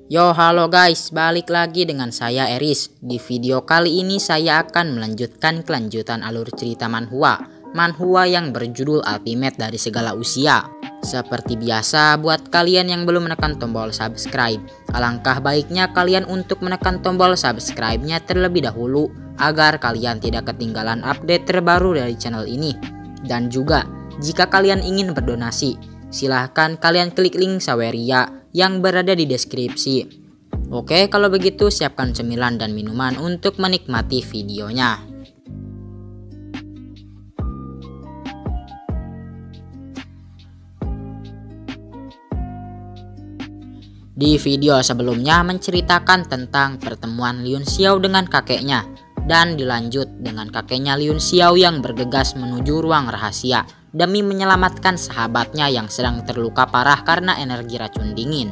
Yo, halo guys, balik lagi dengan saya Eris. Di video kali ini saya akan melanjutkan kelanjutan alur cerita manhwa yang berjudul Ultimate dari Segala Usia. Seperti biasa, buat kalian yang belum menekan tombol subscribe, alangkah baiknya kalian untuk menekan tombol subscribe-nya terlebih dahulu agar kalian tidak ketinggalan update terbaru dari channel ini. Dan juga, jika kalian ingin berdonasi, silahkan kalian klik link Saweria yang berada di deskripsi. Oke, kalau begitu siapkan cemilan dan minuman untuk menikmati videonya. Di video sebelumnya menceritakan tentang pertemuan Liun Xiao dengan kakeknya, dan dilanjut dengan kakeknya Liun Xiao yang bergegas menuju ruang rahasia demi menyelamatkan sahabatnya yang sedang terluka parah karena energi racun dingin.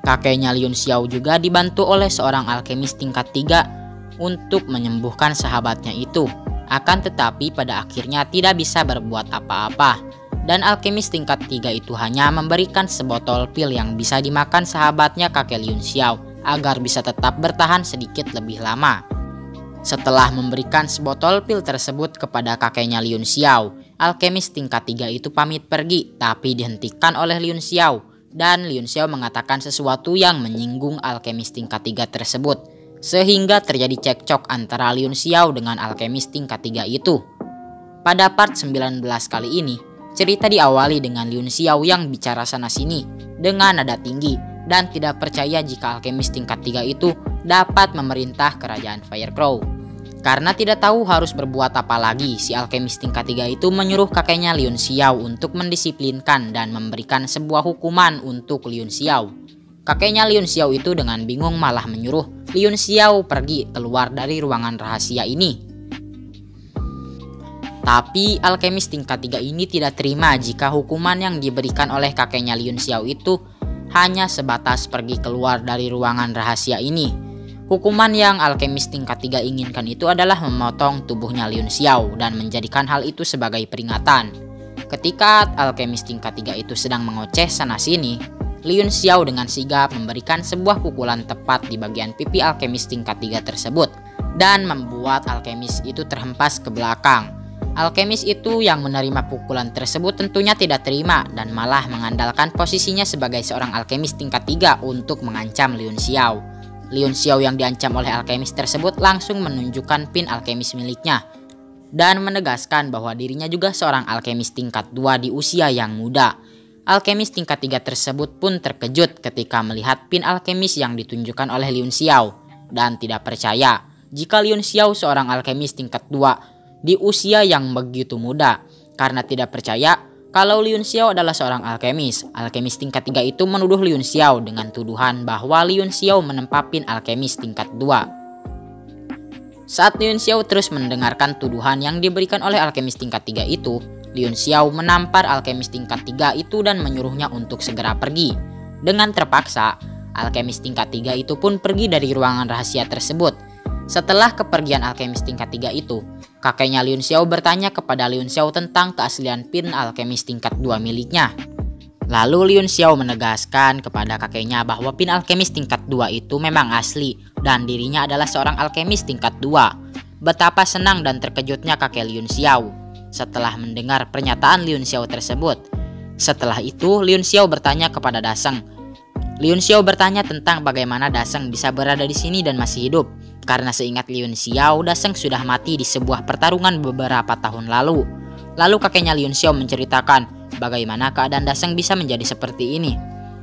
Kakeknya Liun Xiao juga dibantu oleh seorang alkemis tingkat 3 untuk menyembuhkan sahabatnya itu. Akan tetapi pada akhirnya tidak bisa berbuat apa-apa. Dan alkemis tingkat 3 itu hanya memberikan sebotol pil yang bisa dimakan sahabatnya kakek Liun Xiao agar bisa tetap bertahan sedikit lebih lama. Setelah memberikan sebotol pil tersebut kepada kakeknya Liun Xiao, alkemis tingkat 3 itu pamit pergi, tapi dihentikan oleh Liun Xiao. Dan Liun Xiao mengatakan sesuatu yang menyinggung alkemis tingkat 3 tersebut, sehingga terjadi cekcok antara Liun Xiao dengan alkemis tingkat 3 itu. Pada part 19 kali ini, cerita diawali dengan Liun Xiao yang bicara sana-sini dengan nada tinggi dan tidak percaya jika alkemis tingkat 3 itu dapat memerintah kerajaan Fire Crow. Karena tidak tahu harus berbuat apa lagi, si alkemis tingkat 3 itu menyuruh kakeknya Liun Xiao untuk mendisiplinkan dan memberikan sebuah hukuman untuk Liun Xiao. Kakeknya Liun Xiao itu dengan bingung malah menyuruh Liun Xiao pergi keluar dari ruangan rahasia ini. Tapi alkemis tingkat 3 ini tidak terima jika hukuman yang diberikan oleh kakeknya Liun Xiao itu hanya sebatas pergi keluar dari ruangan rahasia ini. Hukuman yang alkemis tingkat 3 inginkan itu adalah memotong tubuhnya Liun Xiao dan menjadikan hal itu sebagai peringatan. Ketika alkemis tingkat 3 itu sedang mengoceh sana-sini, Liun Xiao dengan sigap memberikan sebuah pukulan tepat di bagian pipi alkemis tingkat 3 tersebut dan membuat alkemis itu terhempas ke belakang. Alkemis itu yang menerima pukulan tersebut tentunya tidak terima dan malah mengandalkan posisinya sebagai seorang alkemis tingkat 3 untuk mengancam Liun Xiao. Liun Xiao yang diancam oleh alkemis tersebut langsung menunjukkan pin alkemis miliknya dan menegaskan bahwa dirinya juga seorang alkemis tingkat 2 di usia yang muda. Alkemis tingkat 3 tersebut pun terkejut ketika melihat pin alkemis yang ditunjukkan oleh Liun Xiao dan tidak percaya jika Liun Xiao seorang alkemis tingkat 2 di usia yang begitu muda. Karena tidak percaya kalau Liun Xiao adalah seorang alkemis, alkemis tingkat 3 itu menuduh Liun Xiao dengan tuduhan bahwa Liun Xiao menempa pin alkemis tingkat 2. Saat Liun Xiao terus mendengarkan tuduhan yang diberikan oleh alkemis tingkat 3 itu, Liun Xiao menampar alkemis tingkat 3 itu dan menyuruhnya untuk segera pergi. Dengan terpaksa, alkemis tingkat 3 itu pun pergi dari ruangan rahasia tersebut. Setelah kepergian alkemis tingkat 3 itu, kakeknya Liun Xiao bertanya kepada Liun Xiao tentang keaslian pin alkemis tingkat 2 miliknya. Lalu Liun Xiao menegaskan kepada kakeknya bahwa pin alkemis tingkat 2 itu memang asli dan dirinya adalah seorang alkemis tingkat 2. Betapa senang dan terkejutnya kakek Liun Xiao setelah mendengar pernyataan Liun Xiao tersebut. Setelah itu Liun Xiao bertanya kepada Daseng. Liun Xiao bertanya tentang bagaimana Daseng bisa berada di sini dan masih hidup. Karena seingat Liun Xiao, Daseng sudah mati di sebuah pertarungan beberapa tahun lalu. Lalu kakeknya Liun Xiao menceritakan bagaimana keadaan Daseng bisa menjadi seperti ini.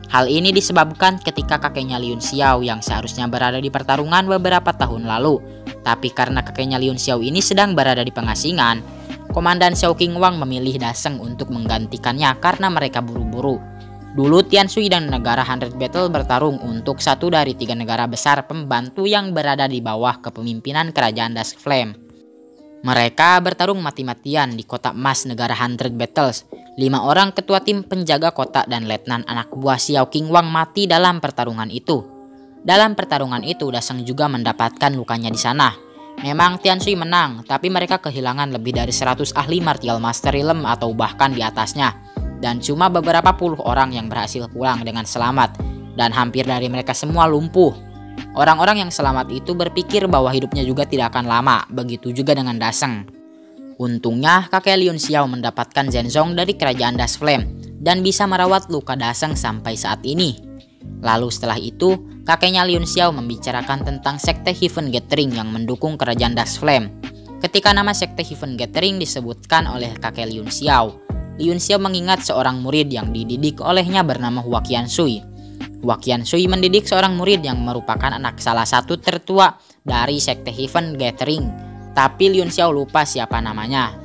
Hal ini disebabkan ketika kakeknya Liun Xiao yang seharusnya berada di pertarungan beberapa tahun lalu. Tapi karena kakeknya Liun Xiao ini sedang berada di pengasingan, Komandan Xiao Qingwang memilih Daseng untuk menggantikannya karena mereka buru-buru. Dulu Tianshui dan negara 100 Battle bertarung untuk satu dari 3 negara besar pembantu yang berada di bawah kepemimpinan kerajaan Dusk Flame. Mereka bertarung mati-matian di kota emas negara 100 Battles. 5 orang ketua tim penjaga kota dan letnan anak buah Xiao Qingwang mati dalam pertarungan itu. Dalam pertarungan itu Daseng juga mendapatkan lukanya di sana. Memang Tianshui menang, tapi mereka kehilangan lebih dari 100 ahli martial master realm atau bahkan di atasnya. Dan cuma beberapa puluh orang yang berhasil pulang dengan selamat. dan hampir dari mereka semua lumpuh. Orang-orang yang selamat itu berpikir bahwa hidupnya juga tidak akan lama, begitu juga dengan Daseng. Untungnya kakek Liun Xiao mendapatkan Zhenzong dari kerajaan Das Flame dan bisa merawat luka Daseng sampai saat ini. Lalu setelah itu, kakeknya Liun Xiao membicarakan tentang sekte Heaven Gathering yang mendukung kerajaan Das Flame. Ketika nama sekte Heaven Gathering disebutkan oleh kakek Liun Xiao mengingat seorang murid yang dididik olehnya bernama Hua Qianshui. Hua Qianshui mendidik seorang murid yang merupakan anak salah satu tertua dari sekte Heaven Gathering. Tapi Liun Xiao lupa siapa namanya.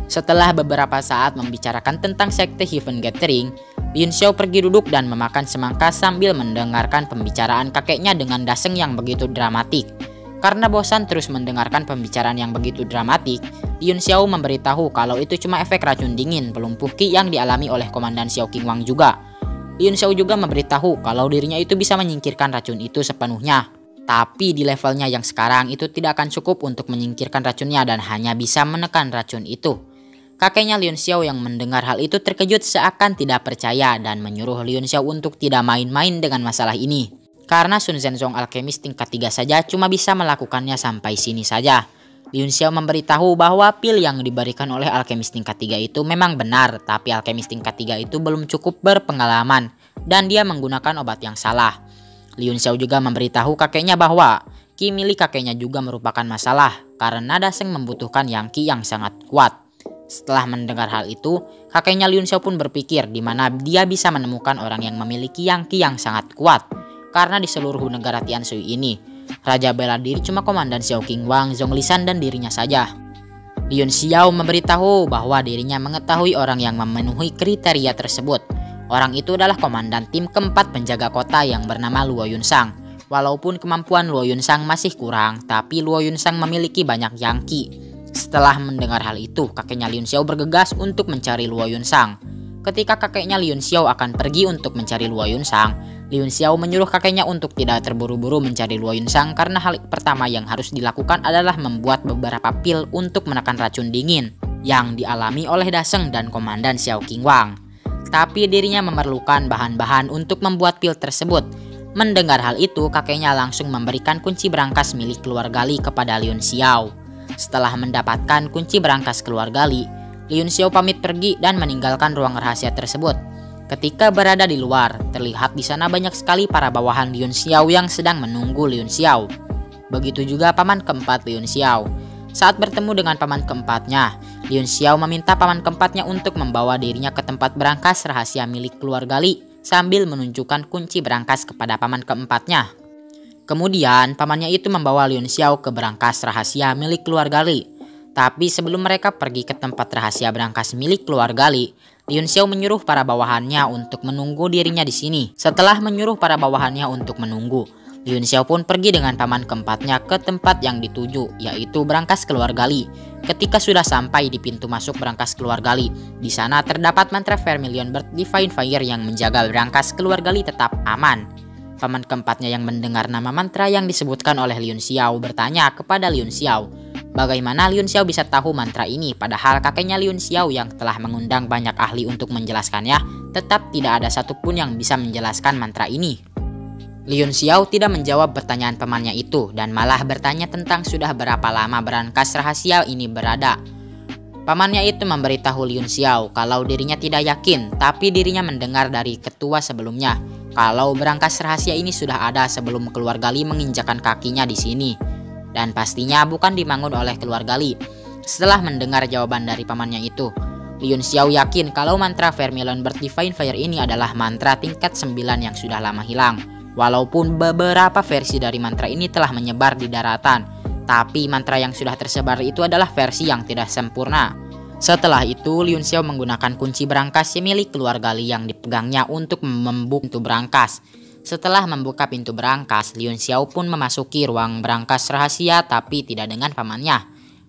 Setelah beberapa saat membicarakan tentang sekte Heaven Gathering, Liun Xiao pergi duduk dan memakan semangka sambil mendengarkan pembicaraan kakeknya dengan Daseng yang begitu dramatik. Karena bosan terus mendengarkan pembicaraan yang begitu dramatik, Liun Xiao memberitahu kalau itu cuma efek racun dingin pelumpuh Qi yang dialami oleh Komandan Xiao Qingwang juga. Liun Xiao juga memberitahu kalau dirinya itu bisa menyingkirkan racun itu sepenuhnya. Tapi di levelnya yang sekarang itu tidak akan cukup untuk menyingkirkan racunnya dan hanya bisa menekan racun itu. Kakeknya Liun Xiao yang mendengar hal itu terkejut seakan tidak percaya dan menyuruh Liun Xiao untuk tidak main-main dengan masalah ini. Karena Sun Zhenzong alkemis tingkat 3 saja cuma bisa melakukannya sampai sini saja. Liun Xiao memberitahu bahwa pil yang diberikan oleh alkemis tingkat 3 itu memang benar, tapi alkemis tingkat 3 itu belum cukup berpengalaman dan dia menggunakan obat yang salah. Liun Xiao juga memberitahu kakeknya bahwa Qi milik kakeknya juga merupakan masalah karena Daseng membutuhkan yang Qi yang sangat kuat. Setelah mendengar hal itu, kakeknya Liun Xiao pun berpikir di mana dia bisa menemukan orang yang memiliki yang Qi yang sangat kuat. Karena di seluruh negara Tianshui ini, raja bela diri cuma Komandan Xiao Qingwang, Zonglisan dan dirinya saja. Liun Xiao memberitahu bahwa dirinya mengetahui orang yang memenuhi kriteria tersebut. Orang itu adalah komandan tim keempat penjaga kota yang bernama Luo Yunsang. Walaupun kemampuan Luo Yunsang masih kurang, tapi Luo Yunsang memiliki banyak yang Qi. Setelah mendengar hal itu, kakeknya Liun Xiao bergegas untuk mencari Luo Yunsang. Ketika kakeknya Liun Xiao akan pergi untuk mencari Luo Yunsang, Liun Xiao menyuruh kakeknya untuk tidak terburu-buru mencari Luo Yunsang karena hal pertama yang harus dilakukan adalah membuat beberapa pil untuk menekan racun dingin yang dialami oleh Daseng dan Komandan Xiao Qingwang. Tapi dirinya memerlukan bahan-bahan untuk membuat pil tersebut. Mendengar hal itu, kakeknya langsung memberikan kunci berangkas milik keluarga Li kepada Liun Xiao. Setelah mendapatkan kunci berangkas keluarga Li, Liun Xiao pamit pergi dan meninggalkan ruang rahasia tersebut. Ketika berada di luar, terlihat di sana banyak sekali para bawahan Liun Xiao yang sedang menunggu Liun Xiao. Begitu juga paman keempat Liun Xiao. Saat bertemu dengan paman keempatnya, Liun Xiao meminta paman keempatnya untuk membawa dirinya ke tempat berangkas rahasia milik keluarga Li sambil menunjukkan kunci berangkas kepada paman keempatnya. Kemudian pamannya itu membawa Liun Xiao ke berangkas rahasia milik keluarga Li. Tapi sebelum mereka pergi ke tempat rahasia berangkas milik keluarga Li, Liun Xiao menyuruh para bawahannya untuk menunggu dirinya di sini. Setelah menyuruh para bawahannya untuk menunggu, Liun Xiao pun pergi dengan paman keempatnya ke tempat yang dituju, yaitu berangkas keluarga Li. Ketika sudah sampai di pintu masuk berangkas keluarga Li, di sana terdapat mantra Vermilion Bird Divine Fire yang menjaga berangkas keluarga Li tetap aman. Paman keempatnya yang mendengar nama mantra yang disebutkan oleh Liun Xiao bertanya kepada Liun Xiao, bagaimana Liun Xiao bisa tahu mantra ini padahal kakeknya Liun Xiao yang telah mengundang banyak ahli untuk menjelaskannya, tetap tidak ada satupun yang bisa menjelaskan mantra ini. Liun Xiao tidak menjawab pertanyaan pamannya itu dan malah bertanya tentang sudah berapa lama berangkas rahasia ini berada. Pamannya itu memberitahu Liun Xiao kalau dirinya tidak yakin, tapi dirinya mendengar dari ketua sebelumnya kalau berangkas rahasia ini sudah ada sebelum keluarga Li menginjakan kakinya di sini. Dan pastinya bukan dibangun oleh keluarga Li. Setelah mendengar jawaban dari pamannya itu, Liun Xiao yakin kalau mantra Vermilion Bird Divine Fire ini adalah mantra tingkat 9 yang sudah lama hilang. Walaupun beberapa versi dari mantra ini telah menyebar di daratan, tapi mantra yang sudah tersebar itu adalah versi yang tidak sempurna. Setelah itu, Liun Xiao menggunakan kunci berangkas milik keluarga Li yang dipegangnya untuk membuka pintu berangkas. Setelah membuka pintu berangkas, Liun Xiao pun memasuki ruang berangkas rahasia tapi tidak dengan pamannya.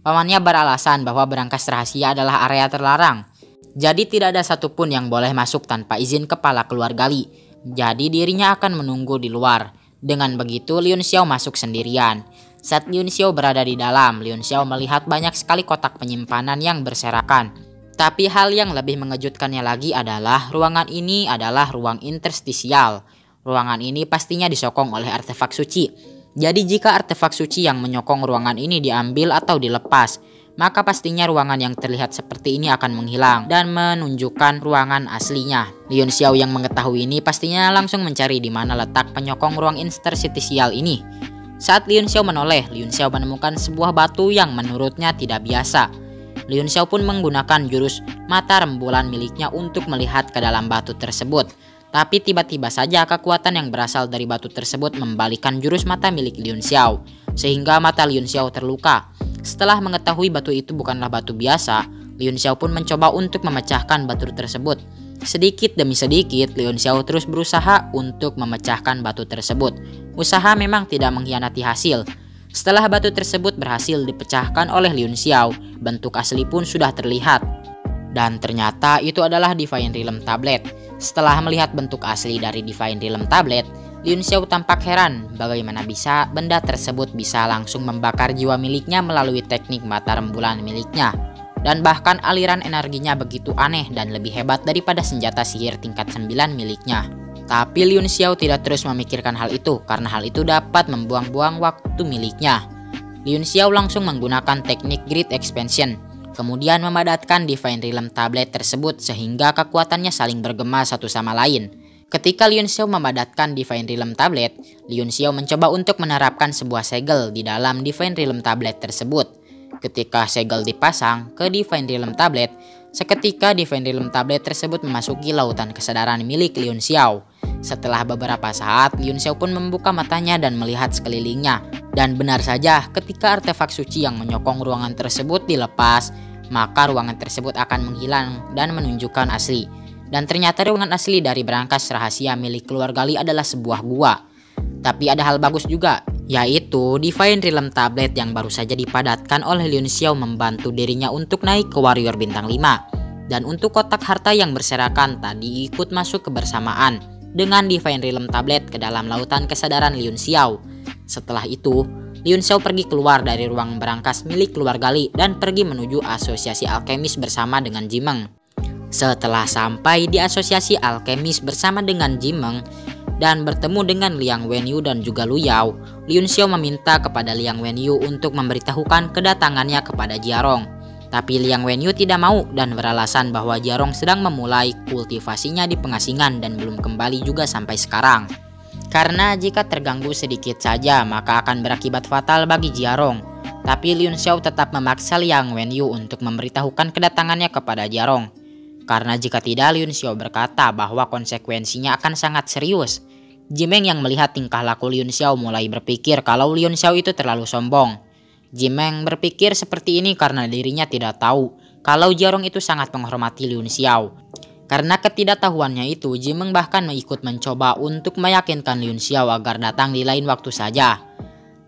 Pamannya beralasan bahwa berangkas rahasia adalah area terlarang. Jadi tidak ada satupun yang boleh masuk tanpa izin kepala keluarga Li. Jadi dirinya akan menunggu di luar. Dengan begitu Liun Xiao masuk sendirian. Saat Liun Xiao berada di dalam, Liun Xiao melihat banyak sekali kotak penyimpanan yang berserakan. Tapi hal yang lebih mengejutkannya lagi adalah ruangan ini adalah ruang interstisial. Ruangan ini pastinya disokong oleh artefak suci. Jadi jika artefak suci yang menyokong ruangan ini diambil atau dilepas, maka pastinya ruangan yang terlihat seperti ini akan menghilang dan menunjukkan ruangan aslinya. Lien Xiao yang mengetahui ini pastinya langsung mencari di mana letak penyokong ruang interstisial ini. Saat Lien Xiao menoleh, Lien Xiao menemukan sebuah batu yang menurutnya tidak biasa. Lien Xiao pun menggunakan jurus mata rembulan miliknya untuk melihat ke dalam batu tersebut. Tapi tiba-tiba saja kekuatan yang berasal dari batu tersebut membalikan jurus mata milik Lien Xiao, sehingga mata Lien Xiao terluka. Setelah mengetahui batu itu bukanlah batu biasa, Lien Xiao pun mencoba untuk memecahkan batu tersebut. Sedikit demi sedikit, Lien Xiao terus berusaha untuk memecahkan batu tersebut. Usaha memang tidak mengkhianati hasil. Setelah batu tersebut berhasil dipecahkan oleh Lien Xiao, bentuk asli pun sudah terlihat. Dan ternyata itu adalah Divine Realm Tablet. Setelah melihat bentuk asli dari Divine Realm Tablet, Lien Xiao tampak heran bagaimana bisa benda tersebut bisa langsung membakar jiwa miliknya melalui teknik mata rembulan miliknya. Dan bahkan aliran energinya begitu aneh dan lebih hebat daripada senjata sihir tingkat 9 miliknya. Tapi Lien Xiao tidak terus memikirkan hal itu karena hal itu dapat membuang-buang waktu miliknya. Lien Xiao langsung menggunakan teknik Great Expansion, kemudian memadatkan Divine Realm Tablet tersebut sehingga kekuatannya saling bergema satu sama lain. Ketika Lien Xiao memadatkan Divine Realm Tablet, Lien Xiao mencoba untuk menerapkan sebuah segel di dalam Divine Realm Tablet tersebut. Ketika segel dipasang ke Divine Realm Tablet, seketika Divine Realm Tablet tersebut memasuki lautan kesadaran milik Lien Xiao. Setelah beberapa saat, Lien Xiao pun membuka matanya dan melihat sekelilingnya. Dan benar saja, ketika artefak suci yang menyokong ruangan tersebut dilepas, maka ruangan tersebut akan menghilang dan menunjukkan asli. Dan ternyata ruangan asli dari berangkas rahasia milik keluarga Li adalah sebuah gua. Tapi ada hal bagus juga, yaitu Divine Realm Tablet yang baru saja dipadatkan oleh Lien Xiao membantu dirinya untuk naik ke Warrior bintang 5. Dan untuk kotak harta yang berserakan tadi ikut masuk kebersamaan dengan Divine Realm Tablet ke dalam lautan kesadaran Lien Xiao. Setelah itu, Lien Xiao pergi keluar dari ruang berangkas milik keluarga Li dan pergi menuju asosiasi alkemis bersama dengan Jimeng. Setelah sampai di asosiasi alkemis bersama dengan Jimeng dan bertemu dengan Liang Wenyu dan juga Lu Yao, Lien Xiao meminta kepada Liang Wenyu untuk memberitahukan kedatangannya kepada Jiarong. Tapi Liang Wenyu tidak mau dan beralasan bahwa Jiarong sedang memulai kultivasinya di pengasingan dan belum kembali juga sampai sekarang. Karena jika terganggu sedikit saja maka akan berakibat fatal bagi Jiarong. Tapi Lien Xiao tetap memaksa Liang Wenyu untuk memberitahukan kedatangannya kepada Jiarong. Karena jika tidak, Lien Xiao berkata bahwa konsekuensinya akan sangat serius. Jimeng yang melihat tingkah laku Lien Xiao mulai berpikir kalau Lien Xiao itu terlalu sombong. Jimeng berpikir seperti ini karena dirinya tidak tahu kalau Jiarong itu sangat menghormati Lien Xiao. Karena ketidaktahuannya itu, Jimeng bahkan ikut mencoba untuk meyakinkan Lien Xiao agar datang di lain waktu saja.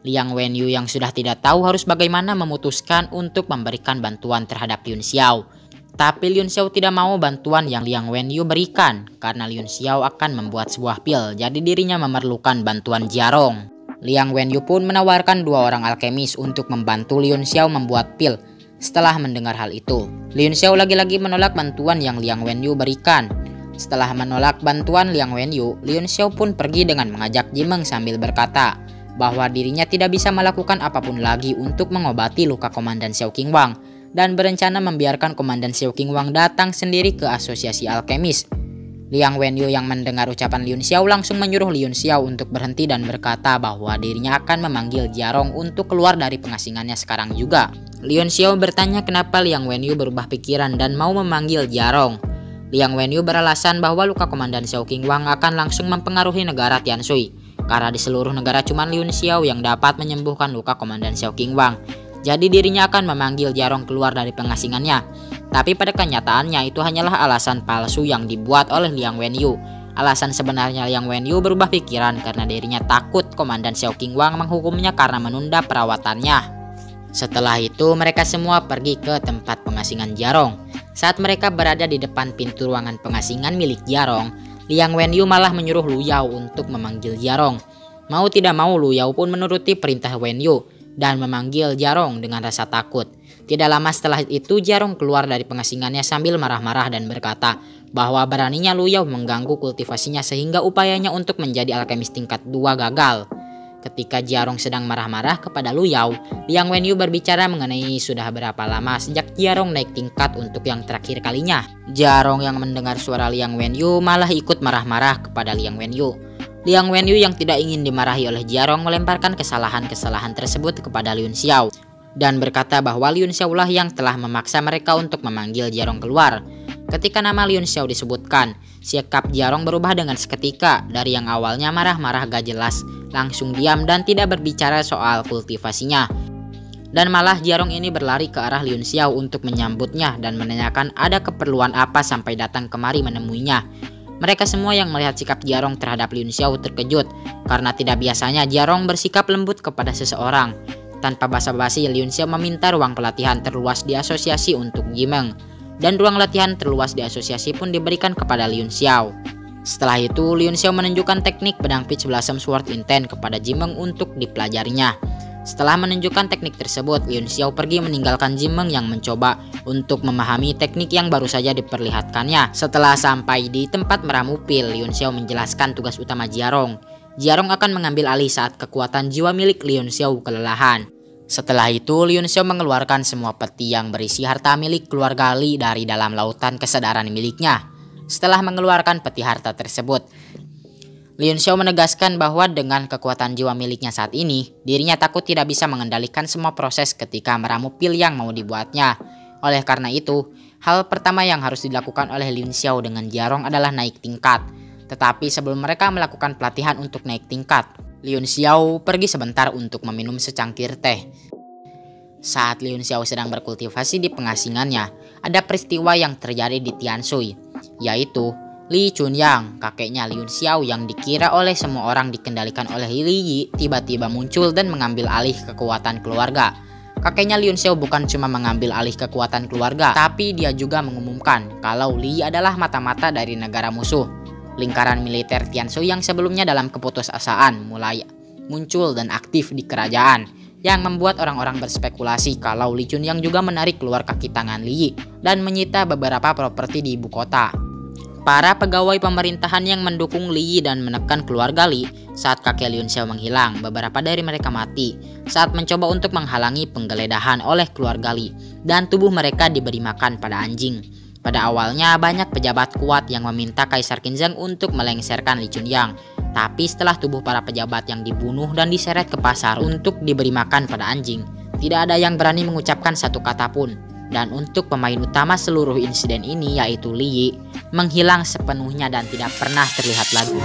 Liang Wenyu yang sudah tidak tahu harus bagaimana memutuskan untuk memberikan bantuan terhadap Lien Xiao. Tapi Lien Xiao tidak mau bantuan yang Liang Wenyu berikan karena Lien Xiao akan membuat sebuah pil, jadi dirinya memerlukan bantuan Jiarong. Liang Wenyu pun menawarkan 2 orang alkemis untuk membantu Lien Xiao membuat pil. Setelah mendengar hal itu, Lien Xiao lagi-lagi menolak bantuan yang Liang Wenyu berikan. Setelah menolak bantuan Liang Wenyu, Lien Xiao pun pergi dengan mengajak Jimeng sambil berkata bahwa dirinya tidak bisa melakukan apapun lagi untuk mengobati luka Komandan Xiao Qingwang dan berencana membiarkan Komandan Xiao Qingwang datang sendiri ke asosiasi alkemis. Liang Wenyu yang mendengar ucapan Lien Xiao langsung menyuruh Lien Xiao untuk berhenti dan berkata bahwa dirinya akan memanggil Jiarong untuk keluar dari pengasingannya sekarang juga. Lien Xiao bertanya kenapa Liang Wenyu berubah pikiran dan mau memanggil Jiarong. Liang Wenyu beralasan bahwa luka Komandan Xiao Qingwang akan langsung mempengaruhi negara Tianshui, karena di seluruh negara cuma Lien Xiao yang dapat menyembuhkan luka Komandan Xiao Qingwang. Jadi dirinya akan memanggil Jiarong keluar dari pengasingannya. Tapi pada kenyataannya itu hanyalah alasan palsu yang dibuat oleh Liang Wenyu. Alasan sebenarnya Liang Wenyu berubah pikiran karena dirinya takut Komandan Xiao Qingwang menghukumnya karena menunda perawatannya. Setelah itu mereka semua pergi ke tempat pengasingan Jiarong. Saat mereka berada di depan pintu ruangan pengasingan milik Jiarong, Liang Wenyu malah menyuruh Lu Yao untuk memanggil Jiarong. Mau tidak mau Lu Yao pun menuruti perintah Wenyu. dan memanggil Jarong dengan rasa takut. Tidak lama setelah itu Jarong keluar dari pengasingannya sambil marah-marah dan berkata bahwa beraninya Lu Yao mengganggu kultivasinya sehingga upayanya untuk menjadi alkemis tingkat 2 gagal. Ketika Jarong sedang marah-marah kepada Lu Yao, Liang Wenyu berbicara mengenai sudah berapa lama sejak Jarong naik tingkat untuk yang terakhir kalinya. Jarong yang mendengar suara Liang Wenyu malah ikut marah-marah kepada Liang Wenyu. Liang Wenyu yang tidak ingin dimarahi oleh Jarong melemparkan kesalahan-kesalahan tersebut kepada Liun Xiao dan berkata bahwa Liun Xiao lah yang telah memaksa mereka untuk memanggil Jarong keluar. Ketika nama Liun Xiao disebutkan, sikap Jarong berubah dengan seketika. Dari yang awalnya marah-marah gak jelas, langsung diam dan tidak berbicara soal kultivasinya. Dan malah Jarong ini berlari ke arah Liun Xiao untuk menyambutnya dan menanyakan ada keperluan apa sampai datang kemari menemuinya. Mereka semua yang melihat sikap Jarong terhadap Liun Xiao terkejut karena tidak biasanya Jarong bersikap lembut kepada seseorang. Tanpa basa-basi, Liun Xiao meminta ruang pelatihan terluas di asosiasi untuk Jimeng, dan ruang latihan terluas di asosiasi pun diberikan kepada Liun Xiao. Setelah itu, Liun Xiao menunjukkan teknik pedang Peach Blossom Sword Intent kepada Jimeng untuk dipelajarinya. Setelah menunjukkan teknik tersebut, Liun Xiao pergi meninggalkan Jimeng yang mencoba untuk memahami teknik yang baru saja diperlihatkannya. Setelah sampai di tempat meramu pil, Liun Xiao menjelaskan tugas utama Jarong. Jarong akan mengambil alih saat kekuatan jiwa milik Liun Xiao kelelahan. Setelah itu, Liun Xiao mengeluarkan semua peti yang berisi harta milik keluarga Li dari dalam lautan kesadaran miliknya. Setelah mengeluarkan peti harta tersebut, Liun Xiao menegaskan bahwa dengan kekuatan jiwa miliknya saat ini, dirinya takut tidak bisa mengendalikan semua proses ketika meramu pil yang mau dibuatnya. Oleh karena itu, hal pertama yang harus dilakukan oleh Liun Xiao dengan Jarong adalah naik tingkat. Tetapi sebelum mereka melakukan pelatihan untuk naik tingkat, Liun Xiao pergi sebentar untuk meminum secangkir teh. Saat Liun Xiao sedang berkultivasi di pengasingannya, ada peristiwa yang terjadi di Tianshui, yaitu Li Chunyang, kakeknya Liun Xiao yang dikira oleh semua orang dikendalikan oleh Li Yi, tiba-tiba muncul dan mengambil alih kekuatan keluarga. Kakeknya Liun Xiao bukan cuma mengambil alih kekuatan keluarga, tapi dia juga mengumumkan kalau Li Yi adalah mata-mata dari negara musuh. Lingkaran militer Tianshui yang sebelumnya dalam keputusasaan mulai muncul dan aktif di kerajaan, yang membuat orang-orang berspekulasi kalau Li Chunyang juga menarik keluar kaki tangan Li Yi dan menyita beberapa properti di ibu kota. Para pegawai pemerintahan yang mendukung Li Yi dan menekan keluarga Li saat kakek Liun Xiao menghilang, beberapa dari mereka mati saat mencoba untuk menghalangi penggeledahan oleh keluarga Li, dan tubuh mereka diberi makan pada anjing. Pada awalnya banyak pejabat kuat yang meminta Kaisar Qinzheng untuk melengsarkan Li Chunyang, tapi setelah tubuh para pejabat yang dibunuh dan diseret ke pasar untuk diberi makan pada anjing, tidak ada yang berani mengucapkan satu kata pun. Dan untuk pemain utama seluruh insiden ini, yaitu Li Yi, menghilang sepenuhnya dan tidak pernah terlihat lagi.